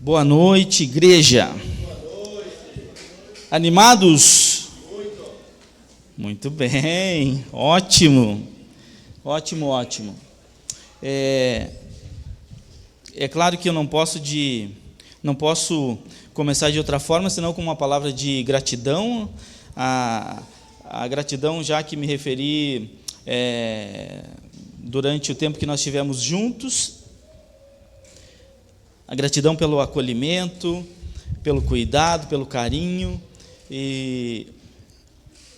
Boa noite, igreja. Animados? Muito bem, ótimo. É claro que eu não posso começar de outra forma, senão com uma palavra de gratidão. A gratidão, já que me referi durante o tempo que nós tivemos juntos. A gratidão pelo acolhimento, pelo cuidado, pelo carinho, e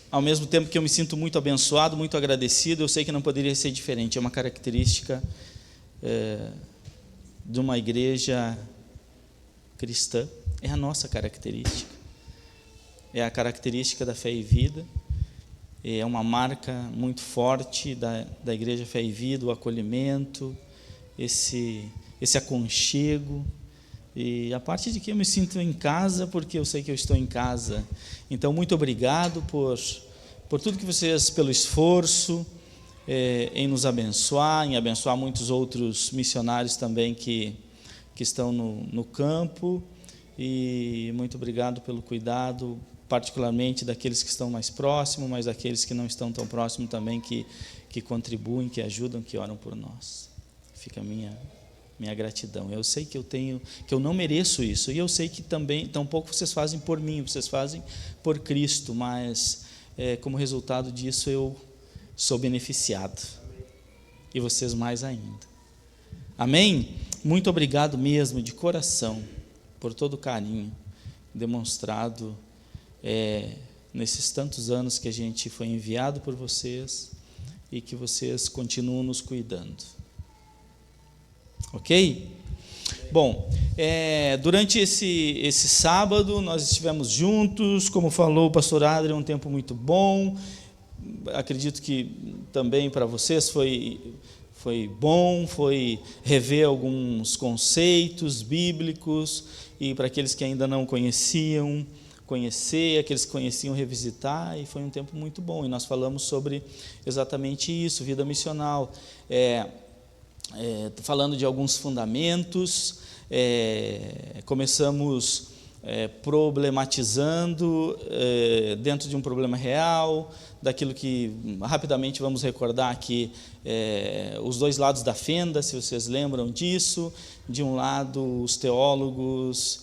ao mesmo tempo que eu me sinto muito abençoado, muito agradecido, eu sei que não poderia ser diferente. É uma característica de uma igreja cristã, é a nossa característica, é a característica da Fé e Vida, é uma marca muito forte da igreja Fé e Vida, o acolhimento, esse aconchego, e a parte de que eu me sinto em casa, porque eu sei que eu estou em casa. Então, muito obrigado por tudo que vocês, pelo esforço em nos abençoar, em abençoar muitos outros missionários também que estão no campo, e muito obrigado pelo cuidado, particularmente daqueles que estão mais próximos, mas daqueles que não estão tão próximos também, que contribuem, que ajudam, que oram por nós. Fica a minha gratidão. Eu sei que eu não mereço isso, e eu sei que também, tampouco vocês fazem por mim, vocês fazem por Cristo, mas como resultado disso eu sou beneficiado, e vocês mais ainda. Amém? Muito obrigado mesmo, de coração, por todo o carinho demonstrado nesses tantos anos que a gente foi enviado por vocês, e que vocês continuam nos cuidando. Ok? Bom, durante esse sábado nós estivemos juntos, como falou o pastor Adrian, um tempo muito bom. Acredito que também para vocês foi bom, foi rever alguns conceitos bíblicos, e para aqueles que ainda não conheciam, conhecer, aqueles que conheciam, revisitar, e foi um tempo muito bom. E nós falamos sobre exatamente isso, vida missional, falando de alguns fundamentos, começamos problematizando dentro de um problema real, daquilo que rapidamente vamos recordar aqui, os dois lados da fenda, se vocês lembram disso. De um lado, os teólogos,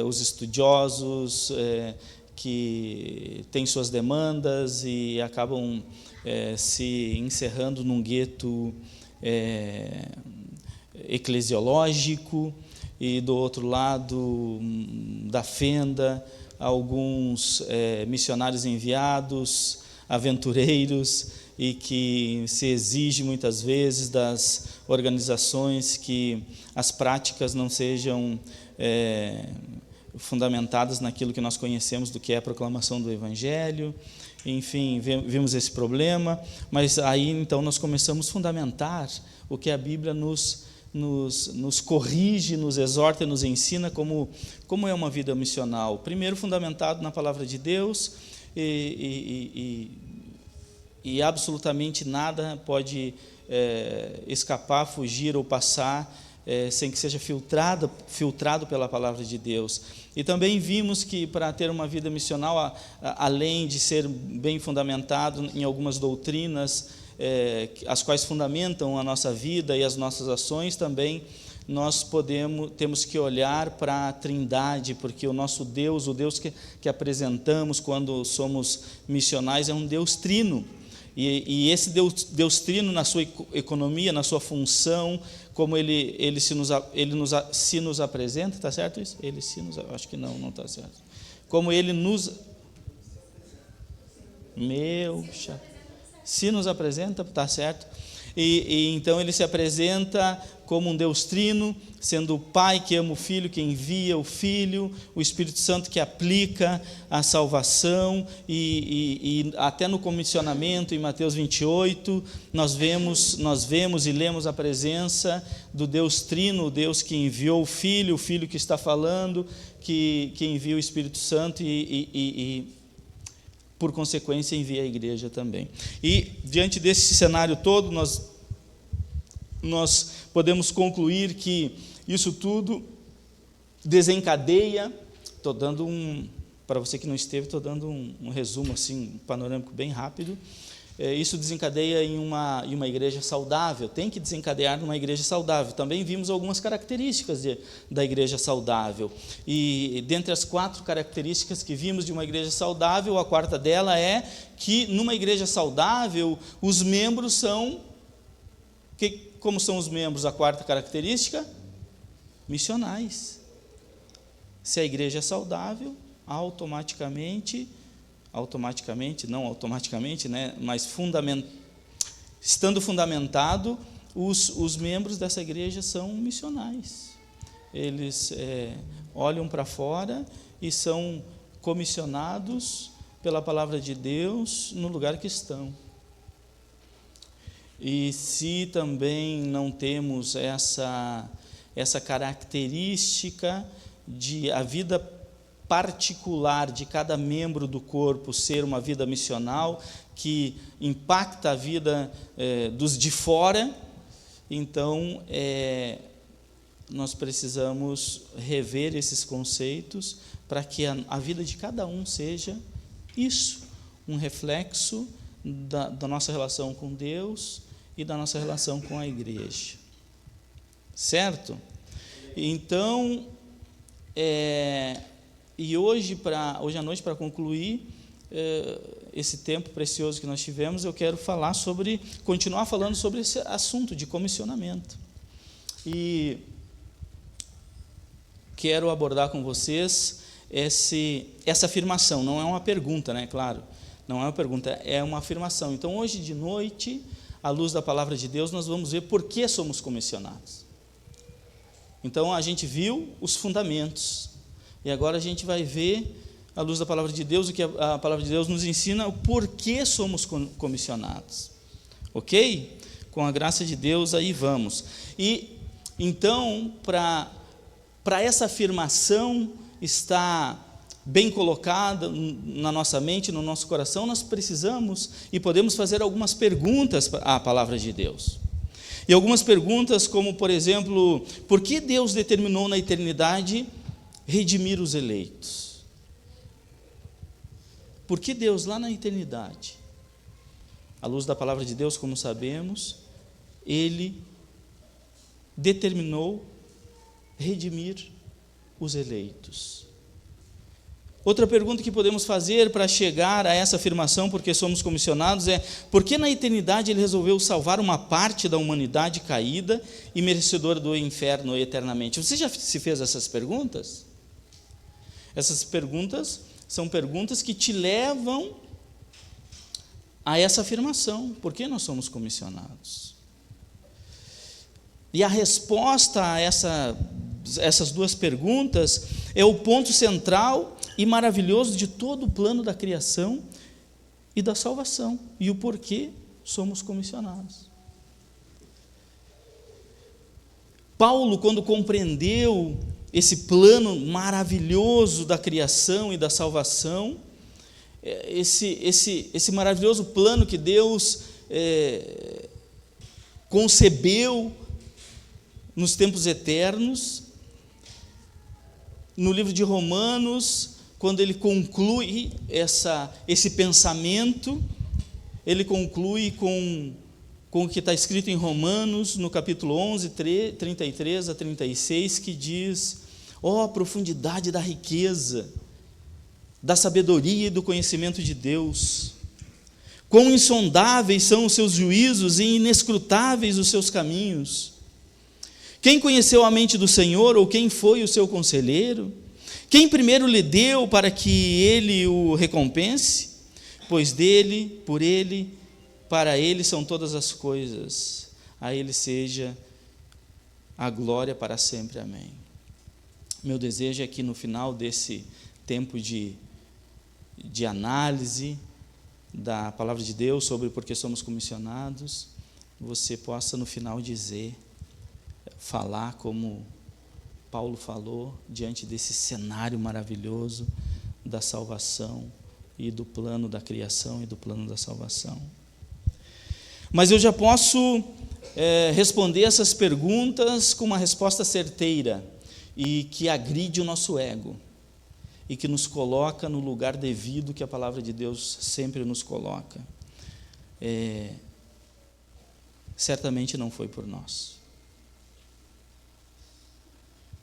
os estudiosos, que têm suas demandas e acabam se encerrando num gueto eclesiológico, e do outro lado da fenda, alguns missionários enviados, aventureiros, e que se exige muitas vezes das organizações que as práticas não sejam fundamentadas naquilo que nós conhecemos do que é a proclamação do Evangelho. Enfim, vimos esse problema, mas aí então nós começamos a fundamentar o que a Bíblia nos corrige, nos exorta e nos ensina como é uma vida missional. Primeiro, fundamentado na palavra de Deus, e absolutamente nada pode escapar, fugir ou passar sem que seja filtrado pela palavra de Deus. E também vimos que para ter uma vida missional, além de ser bem fundamentado em algumas doutrinas, as quais fundamentam a nossa vida e as nossas ações, também nós temos que olhar para a Trindade, porque o nosso Deus, o Deus que apresentamos quando somos missionais, é um Deus trino. E esse Deus trino, na sua economia, na sua função, como ele se nos apresenta, está certo isso? Acho que não está certo. Como ele se nos apresenta, está certo? E então ele se apresenta como um Deus trino, sendo o Pai que ama o Filho, que envia o Filho, o Espírito Santo que aplica a salvação, e até no comissionamento, em Mateus 28, nós vemos e lemos a presença do Deus trino, o Deus que enviou o Filho que está falando, que envia o Espírito Santo e por consequência envia a igreja também. E diante desse cenário todo, nós podemos concluir que isso tudo desencadeia, estou dando para você que não esteve, estou dando um resumo, assim, um panorâmico bem rápido. Isso desencadeia em uma igreja saudável, tem que desencadear numa igreja saudável. Também vimos algumas características da igreja saudável, e dentre as 4 características que vimos de uma igreja saudável, a 4ª dela é que numa igreja saudável, os membros são, como são os membros, a 4ª característica? Missionais. Se a igreja é saudável, não automaticamente, né, mas estando fundamentado, os membros dessa igreja são missionais. Eles olham para fora e são comissionados pela palavra de Deus no lugar que estão. E se também não temos essa característica de a vida particular de cada membro do corpo ser uma vida missional, que impacta a vida dos de fora, então nós precisamos rever esses conceitos para que a vida de cada um seja isso, um reflexo da nossa relação com Deus e da nossa relação com a igreja. Certo? Então, e hoje à noite, para concluir esse tempo precioso que nós tivemos, eu quero continuar falando sobre esse assunto de comissionamento. E quero abordar com vocês essa afirmação. Não é uma pergunta, né? Claro, não é uma pergunta, é uma afirmação. Então, hoje de noite, à luz da palavra de Deus, nós vamos ver por que somos comissionados. Então, a gente viu os fundamentos. E agora a gente vai ver, à luz da palavra de Deus, o que a palavra de Deus nos ensina, o porquê somos comissionados. Ok? Com a graça de Deus, aí vamos. E, então, para essa afirmação estar bem colocada na nossa mente, no nosso coração, nós precisamos e podemos fazer algumas perguntas à palavra de Deus. E algumas perguntas como, por exemplo, por que Deus determinou na eternidade redimir os eleitos? Por que Deus, lá na eternidade, à luz da palavra de Deus, como sabemos, Ele determinou redimir os eleitos? Outra pergunta que podemos fazer para chegar a essa afirmação, porque somos comissionados, é: por que na eternidade Ele resolveu salvar uma parte da humanidade caída e merecedora do inferno eternamente? Você já se fez essas perguntas? Essas perguntas são perguntas que te levam a essa afirmação: por que nós somos comissionados? E a resposta a essas 2 perguntas é o ponto central e maravilhoso de todo o plano da criação e da salvação, e o porquê somos comissionados. Paulo, quando compreendeu esse plano maravilhoso da criação e da salvação, esse maravilhoso plano que Deus concebeu nos tempos eternos, no livro de Romanos, quando ele conclui esse pensamento, ele conclui com o que está escrito em Romanos, no capítulo 11, 33 a 36, que diz: ó profundidade da riqueza, da sabedoria e do conhecimento de Deus, quão insondáveis são os seus juízos e inescrutáveis os seus caminhos. Quem conheceu a mente do Senhor, ou quem foi o seu conselheiro? Quem primeiro lhe deu para que ele o recompense? Pois dele, por ele, para ele são todas as coisas. A ele seja a glória para sempre. Amém. Meu desejo é que no final desse tempo de análise da palavra de Deus sobre por que somos comissionados, você possa no final falar como Paulo falou, diante desse cenário maravilhoso da salvação e do plano da criação e do plano da salvação. Mas eu já posso responder essas perguntas com uma resposta certeira, e que agride o nosso ego e que nos coloca no lugar devido que a palavra de Deus sempre nos coloca. Certamente não foi por nós.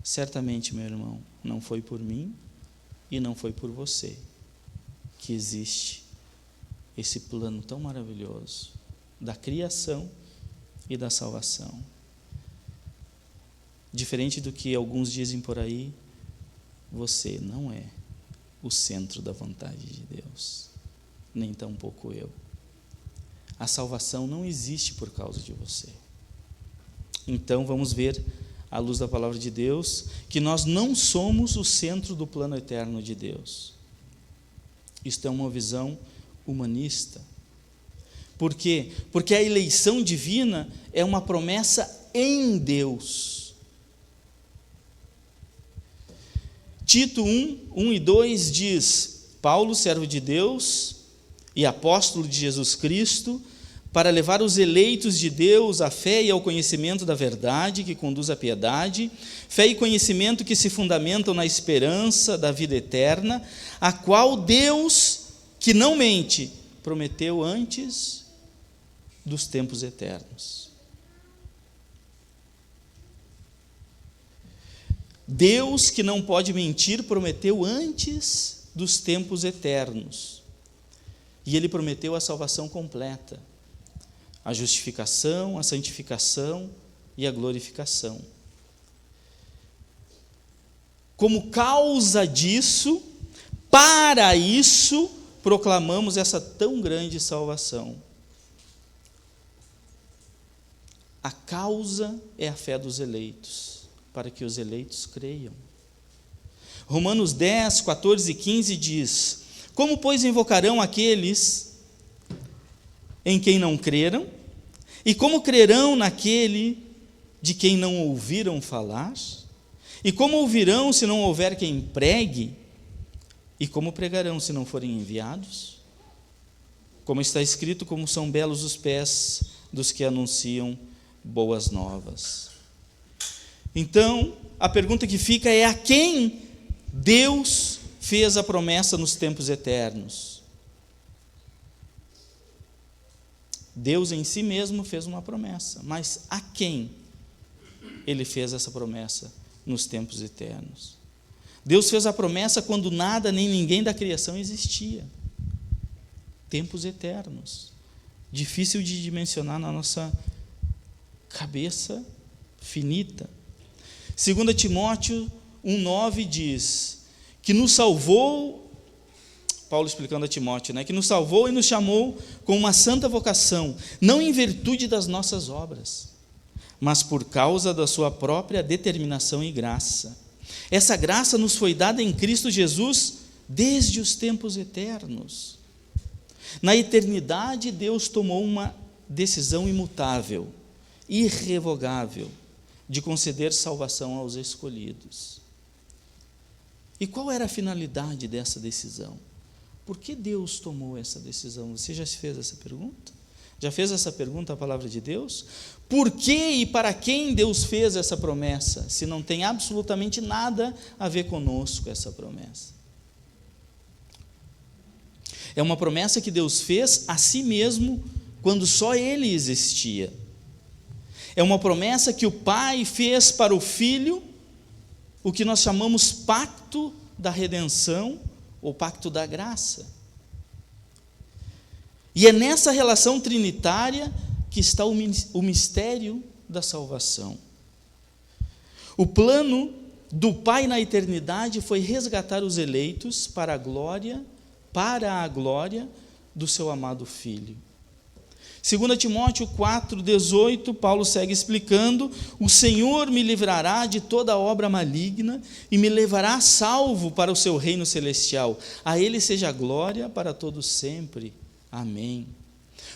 Certamente, meu irmão, não foi por mim e não foi por você que existe esse plano tão maravilhoso da criação e da salvação. Diferente do que alguns dizem por aí, você não é o centro da vontade de Deus, nem tampouco eu. A salvação não existe por causa de você. Então vamos ver, à luz da palavra de Deus, que nós não somos o centro do plano eterno de Deus. Isto é uma visão humanista. Por quê? Porque a eleição divina é uma promessa em Deus. Tito 1 e 2 diz: Paulo, servo de Deus e apóstolo de Jesus Cristo, para levar os eleitos de Deus à fé e ao conhecimento da verdade, que conduz à piedade, fé e conhecimento que se fundamentam na esperança da vida eterna, a qual Deus, que não mente, prometeu antes dos tempos eternos. Deus, que não pode mentir, prometeu antes dos tempos eternos. E Ele prometeu a salvação completa, a justificação, a santificação e a glorificação. Como causa disso, para isso, proclamamos essa tão grande salvação. A causa é a fé dos eleitos, para que os eleitos creiam. Romanos 10, 14 e 15 diz: como, pois, invocarão aqueles em quem não creram? E como crerão naquele de quem não ouviram falar? E como ouvirão se não houver quem pregue? E como pregarão se não forem enviados? Como está escrito, como são belos os pés dos que anunciam boas novas. Então, a pergunta que fica é: a quem Deus fez a promessa nos tempos eternos? Deus em si mesmo fez uma promessa, mas a quem Ele fez essa promessa nos tempos eternos? Deus fez a promessa quando nada nem ninguém da criação existia. Tempos eternos. Difícil de dimensionar na nossa cabeça finita. 2 Timóteo 1,9 diz que nos salvou, Paulo explicando a Timóteo, que nos salvou e nos chamou com uma santa vocação, não em virtude das nossas obras, mas por causa da sua própria determinação e graça. Essa graça nos foi dada em Cristo Jesus desde os tempos eternos. Na eternidade, Deus tomou uma decisão imutável, irrevogável, de conceder salvação aos escolhidos. E qual era a finalidade dessa decisão? Por que Deus tomou essa decisão? Você já se fez essa pergunta? Já fez essa pergunta à palavra de Deus? Por que e para quem Deus fez essa promessa, se não tem absolutamente nada a ver conosco essa promessa? É uma promessa que Deus fez a si mesmo quando só Ele existia. É uma promessa que o Pai fez para o Filho, o que nós chamamos pacto da redenção, ou pacto da graça. E é nessa relação trinitária que está o mistério da salvação. O plano do Pai na eternidade foi resgatar os eleitos para a glória do seu amado Filho. 2 Timóteo 4,18, Paulo segue explicando: o Senhor me livrará de toda obra maligna e me levará salvo para o seu reino celestial. A Ele seja glória para todos sempre. Amém.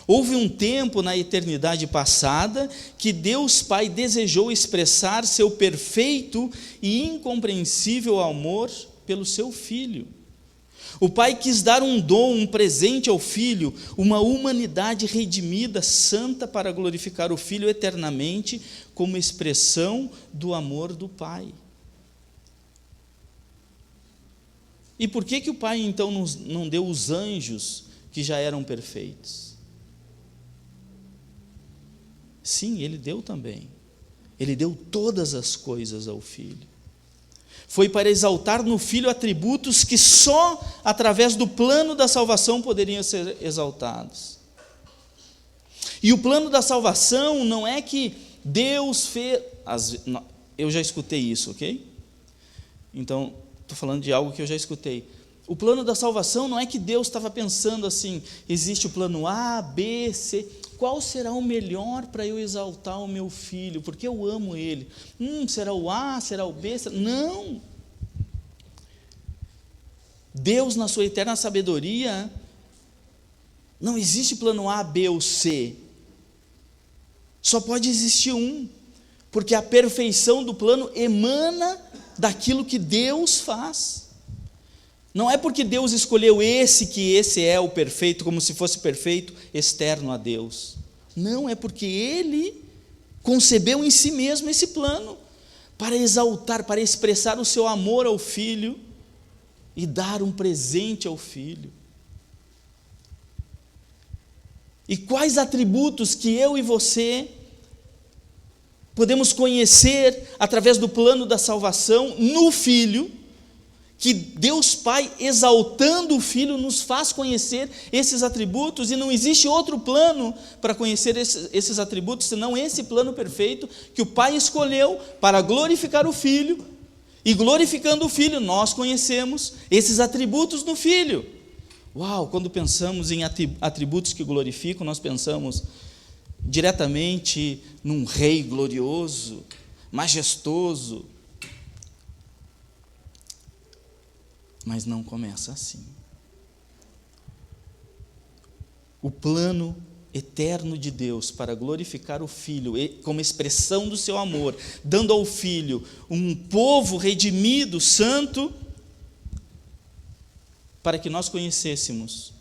Houve um tempo na eternidade passada que Deus Pai desejou expressar seu perfeito e incompreensível amor pelo seu Filho. O Pai quis dar um dom, um presente ao Filho, uma humanidade redimida, santa, para glorificar o Filho eternamente, como expressão do amor do Pai. E por que o Pai então não deu os anjos que já eram perfeitos? Sim, Ele deu também. Ele deu todas as coisas ao Filho. Foi para exaltar no Filho atributos que só através do plano da salvação poderiam ser exaltados. E o plano da salvação não é que Deus fez... Eu já escutei isso, ok? Então, estou falando de algo que eu já escutei. O plano da salvação não é que Deus estava pensando assim, existe o plano A, B, C, qual será o melhor para eu exaltar o meu filho, porque eu amo ele. Será o A, será o B? Não! Deus, na sua eterna sabedoria, não existe plano A, B ou C. Só pode existir um, porque a perfeição do plano emana daquilo que Deus faz. Não é porque Deus escolheu que esse é o perfeito, como se fosse perfeito, externo a Deus. Não, é porque Ele concebeu em si mesmo esse plano, para exaltar, para expressar o seu amor ao Filho, e dar um presente ao Filho. E quais atributos que eu e você podemos conhecer através do plano da salvação no Filho, que Deus Pai, exaltando o Filho, nos faz conhecer esses atributos, e não existe outro plano para conhecer esses atributos, senão esse plano perfeito que o Pai escolheu para glorificar o Filho, e glorificando o Filho, nós conhecemos esses atributos no Filho. Uau, quando pensamos em atributos que glorificam, nós pensamos diretamente num rei glorioso, majestoso. Mas não começa assim. O plano eterno de Deus para glorificar o Filho, como expressão do seu amor, dando ao Filho um povo redimido, santo, para que nós conhecêssemos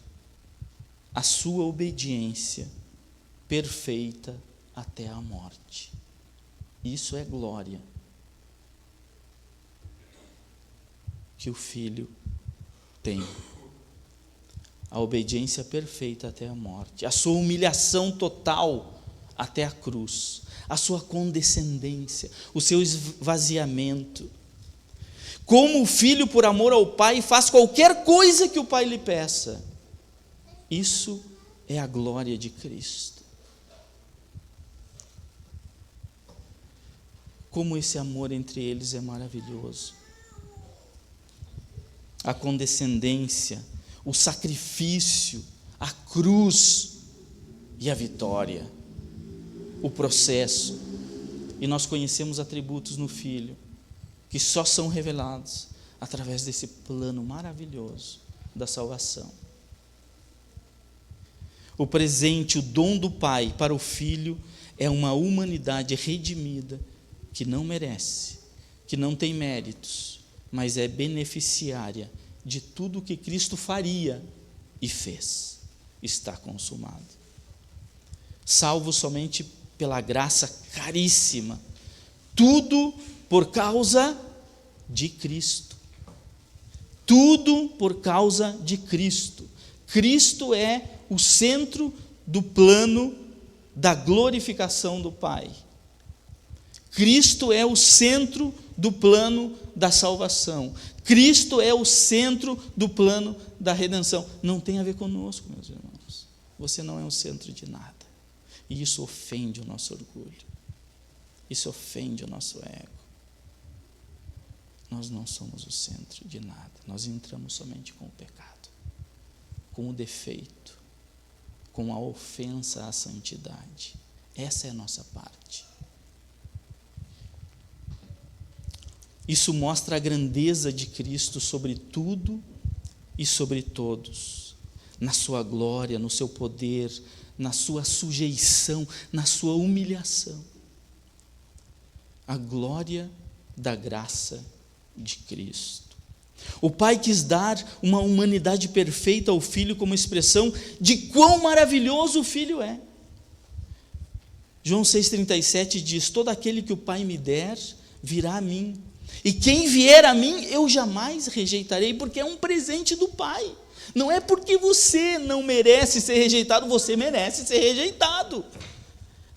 a sua obediência perfeita até a morte. Isso é glória que o Filho tem. A obediência perfeita até a morte, a sua humilhação total até a cruz, a sua condescendência, o seu esvaziamento. Como o Filho, por amor ao Pai, faz qualquer coisa que o Pai lhe peça. Isso é a glória de Cristo. Como esse amor entre eles é maravilhoso. A condescendência, o sacrifício, a cruz e a vitória, o processo. E nós conhecemos atributos no Filho, que só são revelados através desse plano maravilhoso da salvação. O presente, o dom do Pai para o Filho, é uma humanidade redimida, que não merece, que não tem méritos, mas é beneficiária de tudo que Cristo faria e fez. Está consumado. Salvo somente pela graça caríssima. Tudo por causa de Cristo. Tudo por causa de Cristo. Cristo é o centro do plano da glorificação do Pai. Cristo é o centro do plano da salvação. Cristo é o centro do plano da redenção. Não tem a ver conosco, meus irmãos. Você não é o centro de nada. E isso ofende o nosso orgulho. Isso ofende o nosso ego. Nós não somos o centro de nada. Nós entramos somente com o pecado, com o defeito, com a ofensa à santidade. Essa é a nossa parte. Isso mostra a grandeza de Cristo sobre tudo e sobre todos, na sua glória, no seu poder, na sua sujeição, na sua humilhação. A glória da graça de Cristo. O Pai quis dar uma humanidade perfeita ao Filho como expressão de quão maravilhoso o Filho é. João 6,37 diz: todo aquele que o Pai me der, virá a mim, E quem vier a mim, eu jamais rejeitarei, porque é um presente do Pai. Não é porque você não merece ser rejeitado, você merece ser rejeitado.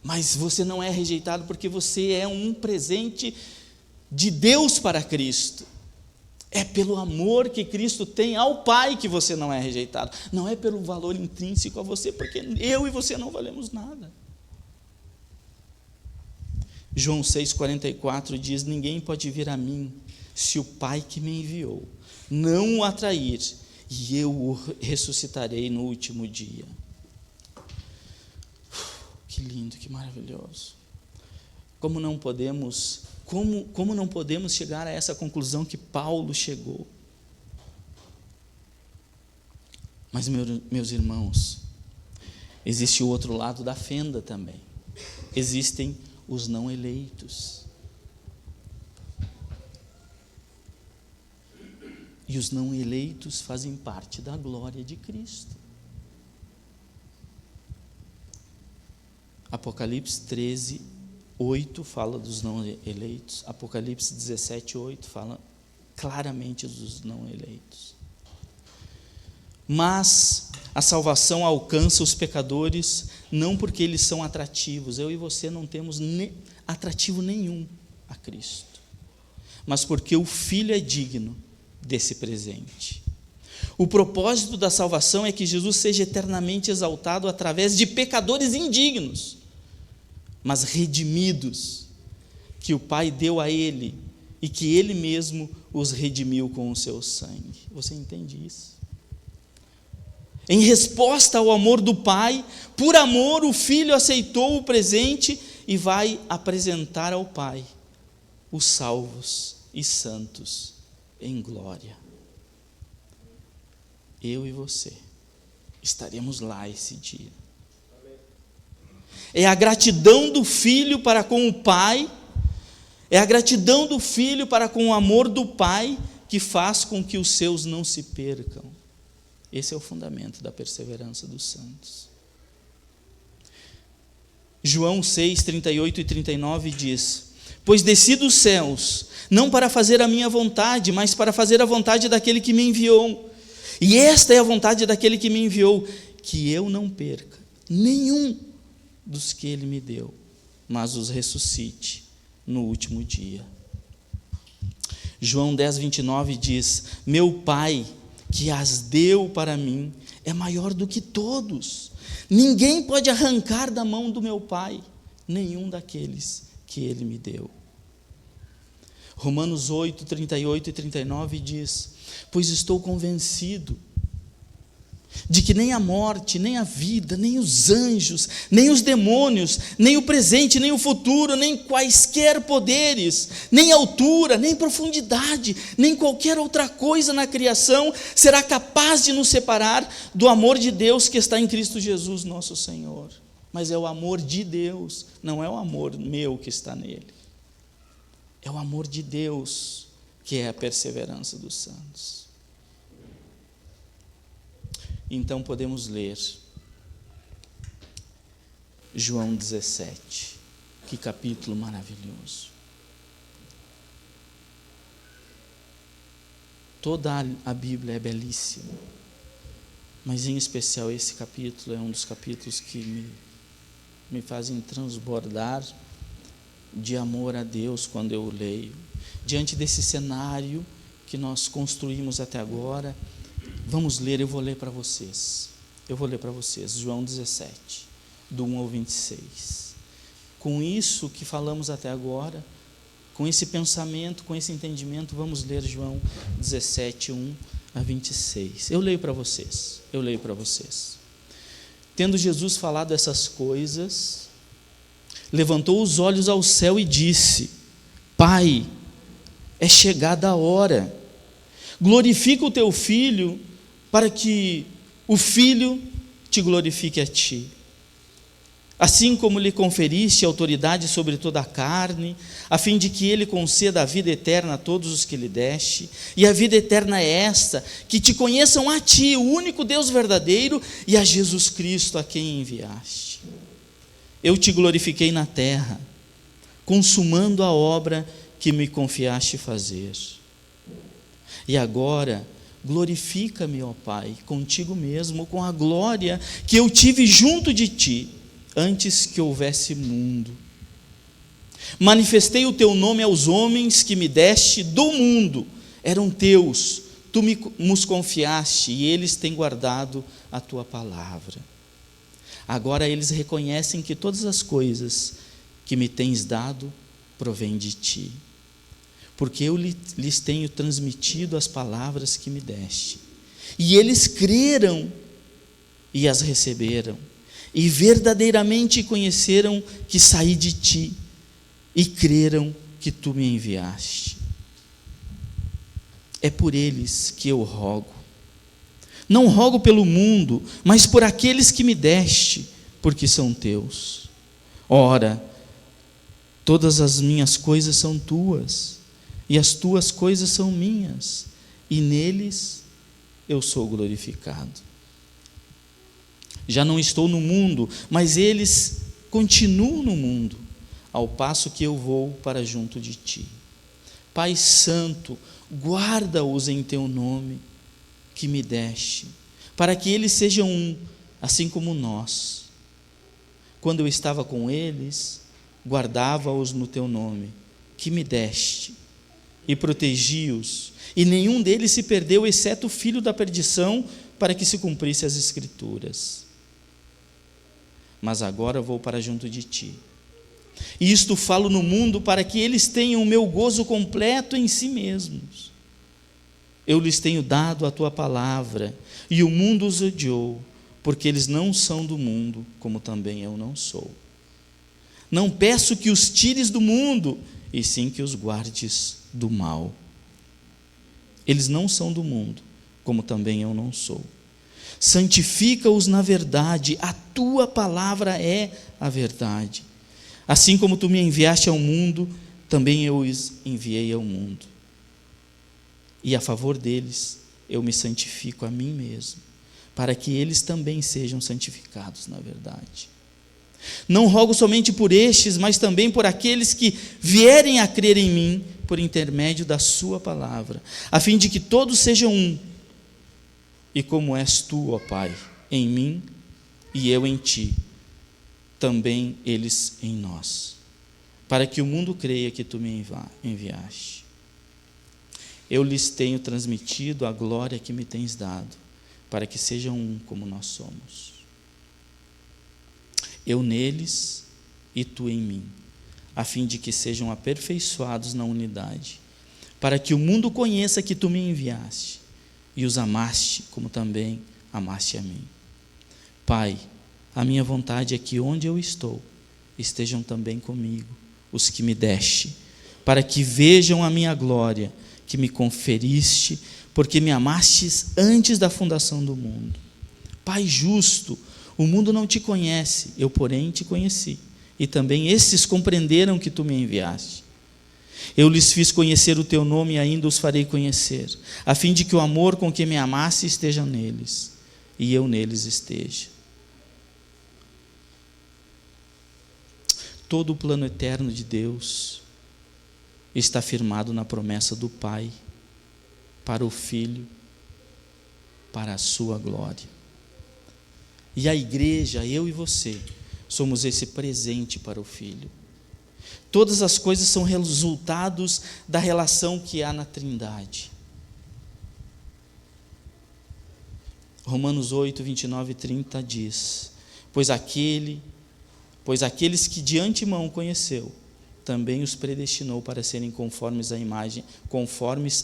Mas você não é rejeitado porque você é um presente de Deus para Cristo. É pelo amor que Cristo tem ao Pai que você não é rejeitado. Não é pelo valor intrínseco a você, porque eu e você não valemos nada. João 6,44 diz: ninguém pode vir a mim se o Pai que me enviou não o atrair, e eu o ressuscitarei no último dia. Que lindo, que maravilhoso. Como não podemos chegar a essa conclusão que Paulo chegou? Mas, meus irmãos, existe o outro lado da fenda também. Existem os não eleitos. E os não eleitos fazem parte da glória de Cristo. Apocalipse 13:8 fala dos não eleitos. Apocalipse 17:8 fala claramente dos não eleitos. Mas a salvação alcança os pecadores não porque eles são atrativos. Eu e você não temos atrativo nenhum a Cristo, mas porque o Filho é digno desse presente. O propósito da salvação é que Jesus seja eternamente exaltado através de pecadores indignos, mas redimidos, que o Pai deu a Ele e que Ele mesmo os redimiu com o seu sangue. Você entende isso? Em resposta ao amor do Pai, por amor o Filho aceitou o presente e vai apresentar ao Pai os salvos e santos em glória. Eu e você estaremos lá esse dia. É a gratidão do Filho para com o Pai, é a gratidão do Filho para com o amor do Pai que faz com que os seus não se percam. Esse é o fundamento da perseverança dos santos. João 6:38 e 39 diz: pois desci dos céus, não para fazer a minha vontade, mas para fazer a vontade daquele que me enviou. E esta é a vontade daquele que me enviou, que eu não perca nenhum dos que ele me deu, mas os ressuscite no último dia. João 10:29 diz: meu Pai, que as deu para mim, é maior do que todos. Ninguém pode arrancar da mão do meu Pai nenhum daqueles que Ele me deu. Romanos 8:38 e 39 diz: pois estou convencido de que nem a morte, nem a vida, nem os anjos, nem os demônios, nem o presente, nem o futuro, nem quaisquer poderes, nem altura, nem profundidade, nem qualquer outra coisa na criação será capaz de nos separar do amor de Deus que está em Cristo Jesus, nosso Senhor. Mas é o amor de Deus, não é o amor meu que está nele. É o amor de Deus que é a perseverança dos santos. Então podemos ler João 17, que capítulo maravilhoso. Toda a Bíblia é belíssima, mas em especial esse capítulo é um dos capítulos que me fazem transbordar de amor a Deus quando eu o leio. Diante desse cenário que nós construímos até agora, vamos ler, eu vou ler para vocês, João 17, do 1 ao 26. Com isso que falamos até agora, com esse pensamento, com esse entendimento, vamos ler João 17, 1 a 26. Eu leio para vocês. Tendo Jesus falado essas coisas, levantou os olhos ao céu e disse: Pai, é chegada a hora, glorifica o teu Filho, para que o Filho te glorifique a ti. Assim como lhe conferiste autoridade sobre toda a carne, a fim de que ele conceda a vida eterna a todos os que lhe deste, e a vida eterna é esta, que te conheçam a ti, o único Deus verdadeiro, e a Jesus Cristo, a quem enviaste. Eu te glorifiquei na terra, consumando a obra que me confiaste fazer. E agora, glorifica-me, ó Pai, contigo mesmo, com a glória que eu tive junto de ti, antes que houvesse mundo. Manifestei o teu nome aos homens que me deste do mundo, eram teus, tu nos confiaste, e eles têm guardado a tua palavra. Agora eles reconhecem que todas as coisas que me tens dado provêm de ti, porque eu lhes tenho transmitido as palavras que me deste, e eles creram e as receberam, e verdadeiramente conheceram que saí de ti, e creram que tu me enviaste. É por eles que eu rogo. Não rogo pelo mundo, mas por aqueles que me deste, porque são teus. Ora, todas as minhas coisas são tuas, e as tuas coisas são minhas, e neles eu sou glorificado. Já não estou no mundo, mas eles continuam no mundo, ao passo que eu vou para junto de ti. Pai Santo, guarda-os em teu nome que me deste, para que eles sejam um, assim como nós. Quando eu estava com eles, guardava-os no teu nome que me deste, e protegi-os, e nenhum deles se perdeu, exceto o filho da perdição, para que se cumprisse as Escrituras. Mas agora vou para junto de ti. E isto falo no mundo, para que eles tenham o meu gozo completo em si mesmos. Eu lhes tenho dado a tua palavra, e o mundo os odiou, porque eles não são do mundo, como também eu não sou. Não peço que os tires do mundo, e sim que os guardes do mal. Eles não são do mundo, como também eu não sou. Santifica-os na verdade, a tua palavra é a verdade. Assim como tu me enviaste ao mundo, também eu os enviei ao mundo. E a favor deles, eu me santifico a mim mesmo, para que eles também sejam santificados na verdade. Não rogo somente por estes, mas também por aqueles que vierem a crer em mim, por intermédio da sua palavra, a fim de que todos sejam um. E como és tu, ó Pai, em mim e eu em ti, também eles em nós, para que o mundo creia que tu me enviaste. Eu lhes tenho transmitido a glória que me tens dado, para que sejam um como nós somos. Eu neles e tu em mim, a fim de que sejam aperfeiçoados na unidade, para que o mundo conheça que tu me enviaste, e os amaste como também amaste a mim. Pai, a minha vontade é que onde eu estou, estejam também comigo os que me deste, para que vejam a minha glória, que me conferiste, porque me amastes antes da fundação do mundo. Pai justo, o mundo não te conhece, eu porém te conheci, e também esses compreenderam que tu me enviaste. Eu lhes fiz conhecer o teu nome e ainda os farei conhecer, a fim de que o amor com que me amaste esteja neles, e eu neles esteja. Todo o plano eterno de Deus está firmado na promessa do Pai, para o Filho, para a sua glória. E a igreja, eu e você, somos esse presente para o Filho. Todas as coisas são resultados da relação que há na Trindade. Romanos 8, 29 e 30 diz: Pois aqueles que de antemão conheceu, também os predestinou para serem conformes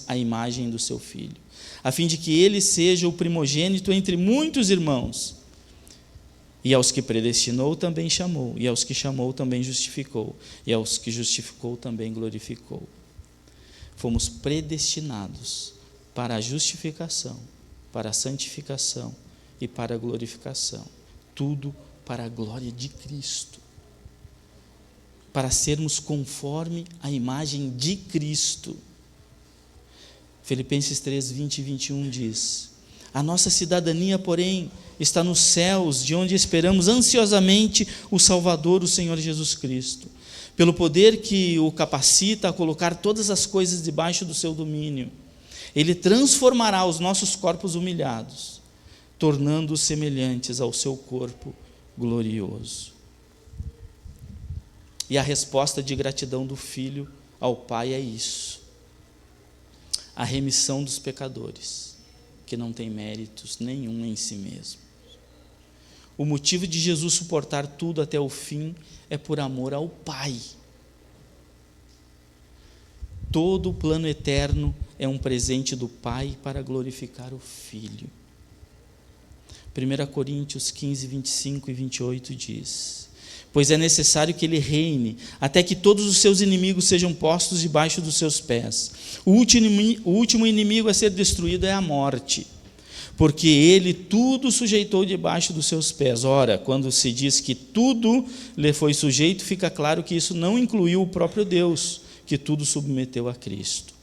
à imagem do seu Filho, a fim de que ele seja o primogênito entre muitos irmãos. E aos que predestinou também chamou, e aos que chamou também justificou, e aos que justificou também glorificou. Fomos predestinados para a justificação, para a santificação e para a glorificação, tudo para a glória de Cristo, para sermos conforme a imagem de Cristo. Filipenses 3, 20 e 21 diz: A nossa cidadania, porém, está nos céus, de onde esperamos ansiosamente o Salvador, o Senhor Jesus Cristo, pelo poder que o capacita a colocar todas as coisas debaixo do seu domínio, Ele transformará os nossos corpos humilhados, tornando-os semelhantes ao seu corpo glorioso. E a resposta de gratidão do Filho ao Pai é isso: a remissão dos pecadores, que não tem méritos nenhum em si mesmo. O motivo de Jesus suportar tudo até o fim é por amor ao Pai. Todo o plano eterno é um presente do Pai para glorificar o Filho. 1 Coríntios 15, 25 e 28 diz: pois é necessário que Ele reine, até que todos os seus inimigos sejam postos debaixo dos seus pés. O último inimigo a ser destruído é a morte, porque Ele tudo sujeitou debaixo dos seus pés. Ora, quando se diz que tudo lhe foi sujeito, fica claro que isso não incluiu o próprio Deus, que tudo submeteu a Cristo.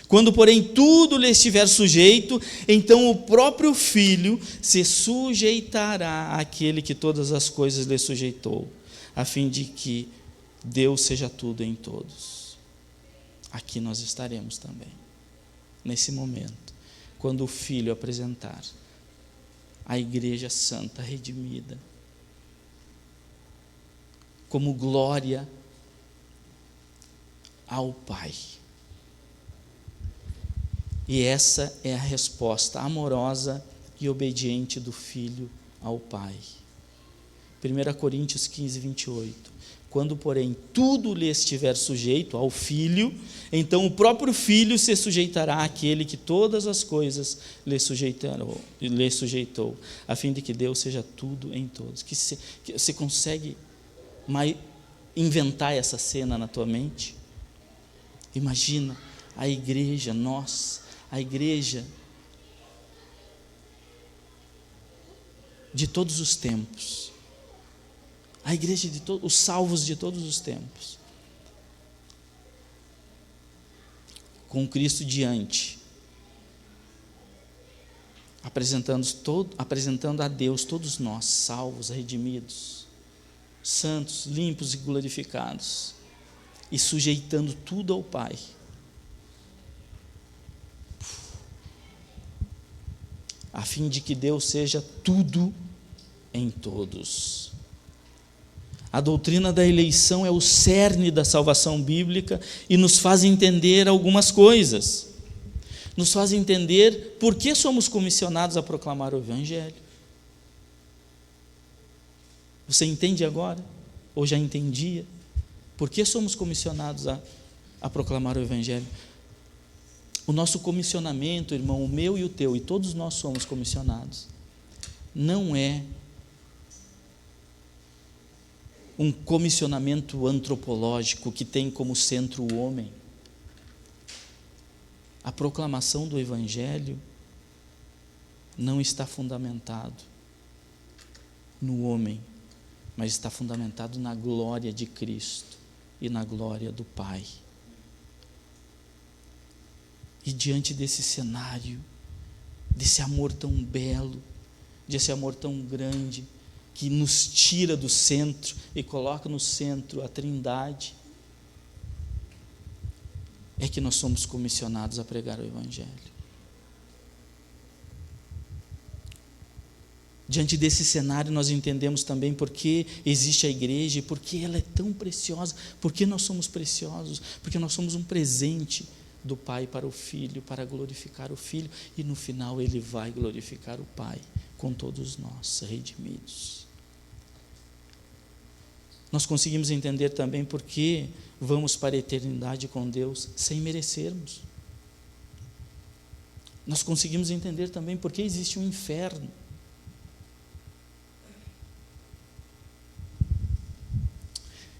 Quando, porém, tudo lhe estiver sujeito, então o próprio Filho se sujeitará àquele que todas as coisas lhe sujeitou, a fim de que Deus seja tudo em todos. Aqui nós estaremos também, nesse momento, quando o Filho apresentar a Igreja Santa, redimida, como glória ao Pai. E essa é a resposta amorosa e obediente do Filho ao Pai. 1 Coríntios 15, 28. Quando, porém, tudo lhe estiver sujeito ao Filho, então o próprio Filho se sujeitará àquele que todas as coisas lhe sujeitou, a fim de que Deus seja tudo em todos. Que você consegue inventar essa cena na tua mente? Imagina a igreja, a igreja de todos os tempos, a igreja de os salvos de todos os tempos, com Cristo diante, apresentando a Deus todos nós, salvos, redimidos, santos, limpos e glorificados, e sujeitando tudo ao Pai. A fim de que Deus seja tudo em todos. A doutrina da eleição é o cerne da salvação bíblica e nos faz entender algumas coisas. Nos faz entender por que somos comissionados a proclamar o Evangelho. Você entende agora? Ou já entendia? Por que somos comissionados a proclamar o Evangelho? O nosso comissionamento, irmão, o meu e o teu, e todos nós somos comissionados, não é um comissionamento antropológico que tem como centro o homem. A proclamação do Evangelho não está fundamentado no homem, mas está fundamentado na glória de Cristo e na glória do Pai. E diante desse cenário, desse amor tão belo, desse amor tão grande, que nos tira do centro e coloca no centro a Trindade, é que nós somos comissionados a pregar o Evangelho. Diante desse cenário, nós entendemos também por que existe a igreja e por que ela é tão preciosa, por que nós somos preciosos, porque nós somos um presente do Pai para o Filho, para glorificar o Filho, e no final Ele vai glorificar o Pai com todos nós, redimidos. Nós conseguimos entender também por que vamos para a eternidade com Deus sem merecermos. Nós conseguimos entender também por que existe um inferno.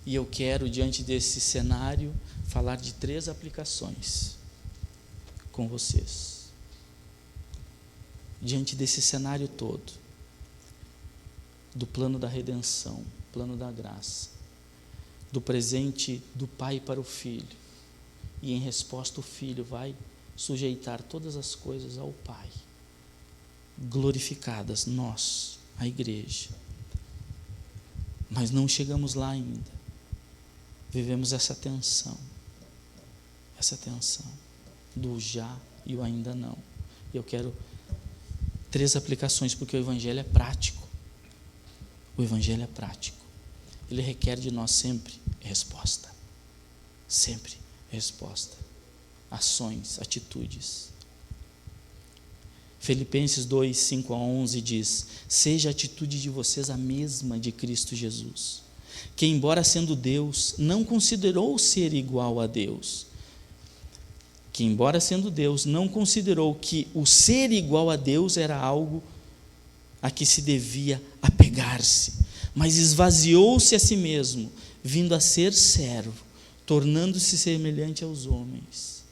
E eu quero, diante desse cenário, falar de 3 aplicações com vocês. Diante desse cenário todo, do plano da redenção, plano da graça, do presente do Pai para o Filho, e em resposta o Filho vai sujeitar todas as coisas ao Pai, glorificadas nós, a igreja. Mas não chegamos lá ainda. vivemos essa tensão do já e o ainda não. Eu quero 3 aplicações, porque o Evangelho é prático. O Evangelho é prático. Ele requer de nós sempre resposta. Sempre resposta. Ações, atitudes. Filipenses 2, 5 a 11 diz: seja a atitude de vocês a mesma de Cristo Jesus, que embora sendo Deus, não considerou ser igual a Deus. Que embora sendo Deus, não considerou que o ser igual a Deus era algo a que se devia apegar-se, mas esvaziou-se a si mesmo, vindo a ser servo, tornando-se semelhante aos homens.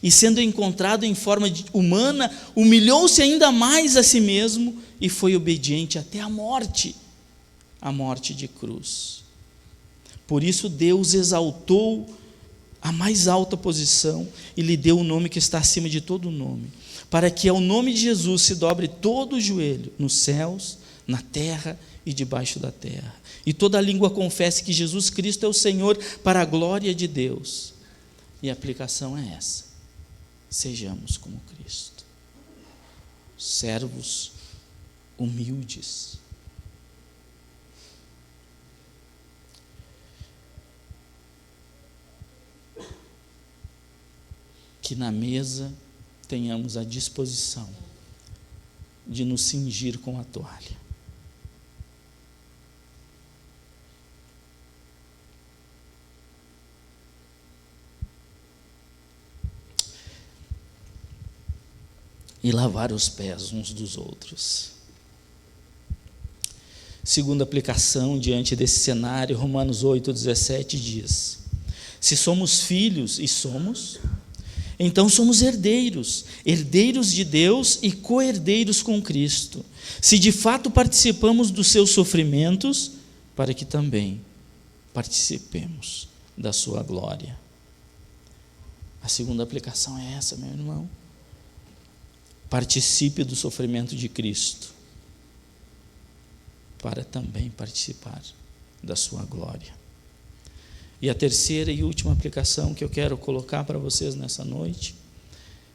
E sendo encontrado em forma humana, humilhou-se ainda mais a si mesmo e foi obediente até a morte de cruz. Por isso Deus exaltou a mais alta posição e lhe deu o nome que está acima de todo nome, para que ao nome de Jesus se dobre todo o joelho, nos céus, na terra e debaixo da terra, e toda língua confesse que Jesus Cristo é o Senhor, para a glória de Deus. E a aplicação é essa: sejamos como Cristo, servos humildes. Que na mesa tenhamos a disposição de nos cingir com a toalha. E lavar os pés uns dos outros. Segunda aplicação diante desse cenário, Romanos 8,17 diz: se somos filhos, e somos, então somos herdeiros, herdeiros de Deus e co-herdeiros com Cristo, se de fato participamos dos seus sofrimentos, para que também participemos da sua glória. A segunda aplicação é essa, meu irmão. Participe do sofrimento de Cristo, para também participar da sua glória. E a terceira e última aplicação que eu quero colocar para vocês nessa noite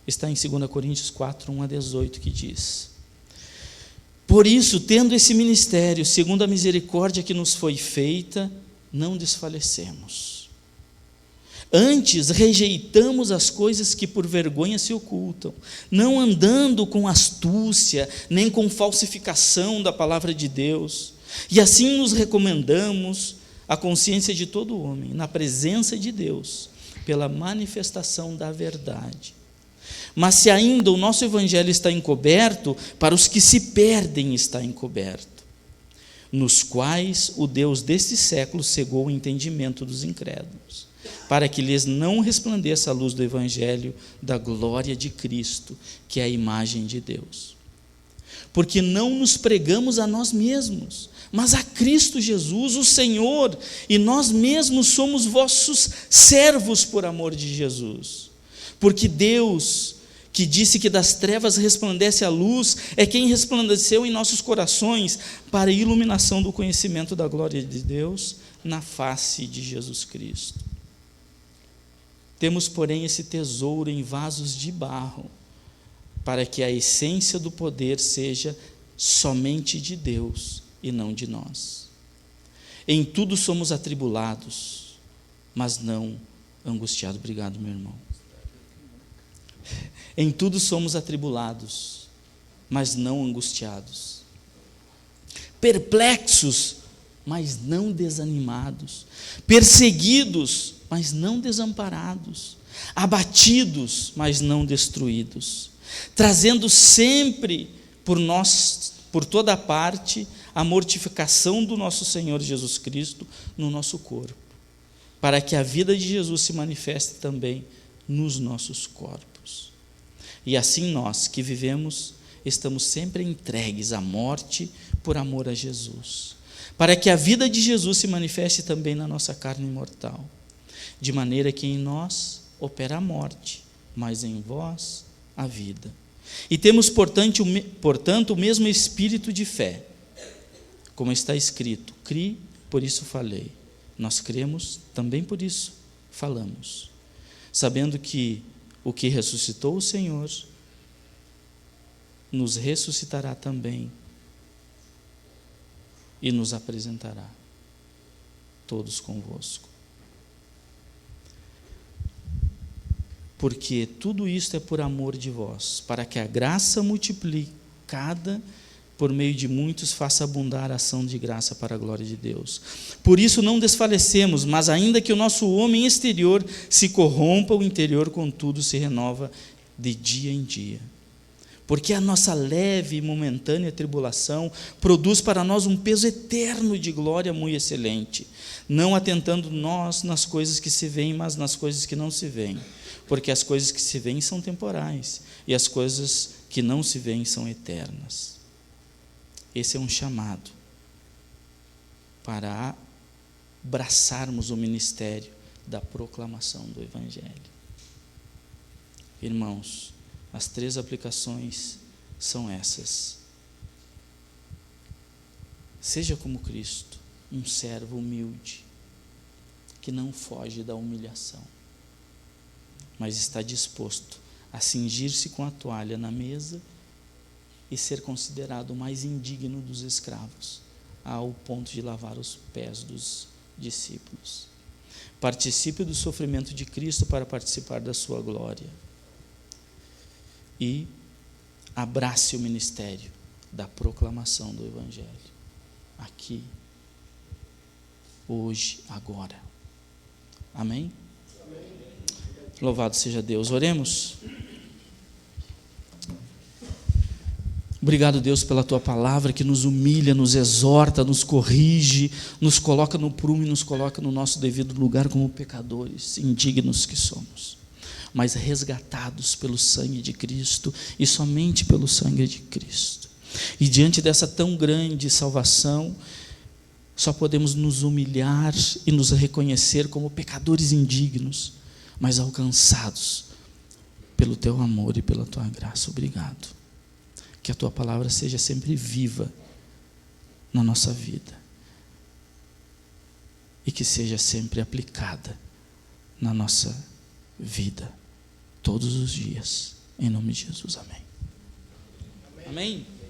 está em 2 Coríntios 4, 1 a 18, que diz: por isso, tendo esse ministério, segundo a misericórdia que nos foi feita, não desfalecemos. Antes, rejeitamos as coisas que por vergonha se ocultam, não andando com astúcia, nem com falsificação da palavra de Deus, e assim nos recomendamos a consciência de todo homem, na presença de Deus, pela manifestação da verdade. Mas se ainda o nosso evangelho está encoberto, para os que se perdem está encoberto, nos quais o Deus deste século cegou o entendimento dos incrédulos, para que lhes não resplandeça a luz do evangelho da glória de Cristo, que é a imagem de Deus. Porque não nos pregamos a nós mesmos, mas a Cristo Jesus, o Senhor, e nós mesmos somos vossos servos por amor de Jesus. Porque Deus, que disse que das trevas resplandece a luz, é quem resplandeceu em nossos corações para a iluminação do conhecimento da glória de Deus na face de Jesus Cristo. Temos, porém, esse tesouro em vasos de barro, para que a essência do poder seja somente de Deus e não de nós. Em tudo somos atribulados, mas não angustiados. Obrigado, meu irmão. Em tudo somos atribulados, mas não angustiados. Perplexos, mas não desanimados. Perseguidos, mas não desamparados. Abatidos, mas não destruídos. Trazendo sempre por toda parte a mortificação do nosso Senhor Jesus Cristo no nosso corpo, para que a vida de Jesus se manifeste também nos nossos corpos. E assim nós que vivemos, estamos sempre entregues à morte por amor a Jesus, para que a vida de Jesus se manifeste também na nossa carne mortal, de maneira que em nós opera a morte, mas em vós a vida. E temos, portanto, o mesmo espírito de fé, como está escrito: cri, por isso falei. Nós cremos, também por isso falamos, sabendo que o que ressuscitou o Senhor nos ressuscitará também e nos apresentará todos convosco. Porque tudo isto é por amor de vós, para que a graça multiplicada por meio de muitos faça abundar a ação de graça para a glória de Deus. Por isso não desfalecemos, mas ainda que o nosso homem exterior se corrompa, o interior contudo se renova de dia em dia. Porque a nossa leve e momentânea tribulação produz para nós um peso eterno de glória muito excelente, não atentando nós nas coisas que se veem, mas nas coisas que não se veem. Porque as coisas que se veem são temporais, e as coisas que não se veem são eternas. Esse é um chamado para abraçarmos o ministério da proclamação do Evangelho. Irmãos, as 3 aplicações são essas. Seja como Cristo, um servo humilde, que não foge da humilhação, mas está disposto a cingir-se com a toalha na mesa e ser considerado o mais indigno dos escravos, ao ponto de lavar os pés dos discípulos. Participe do sofrimento de Cristo para participar da sua glória. E abrace o ministério da proclamação do Evangelho, aqui, hoje, agora. Amém? Louvado seja Deus. Oremos. Obrigado, Deus, pela Tua palavra que nos humilha, nos exorta, nos corrige, nos coloca no prumo e nos coloca no nosso devido lugar como pecadores, indignos que somos, mas resgatados pelo sangue de Cristo e somente pelo sangue de Cristo. E diante dessa tão grande salvação, só podemos nos humilhar e nos reconhecer como pecadores indignos, mas alcançados pelo Teu amor e pela Tua graça. Obrigado. Que a Tua palavra seja sempre viva na nossa vida e que seja sempre aplicada na nossa vida, todos os dias. Em nome de Jesus, amém. Amém.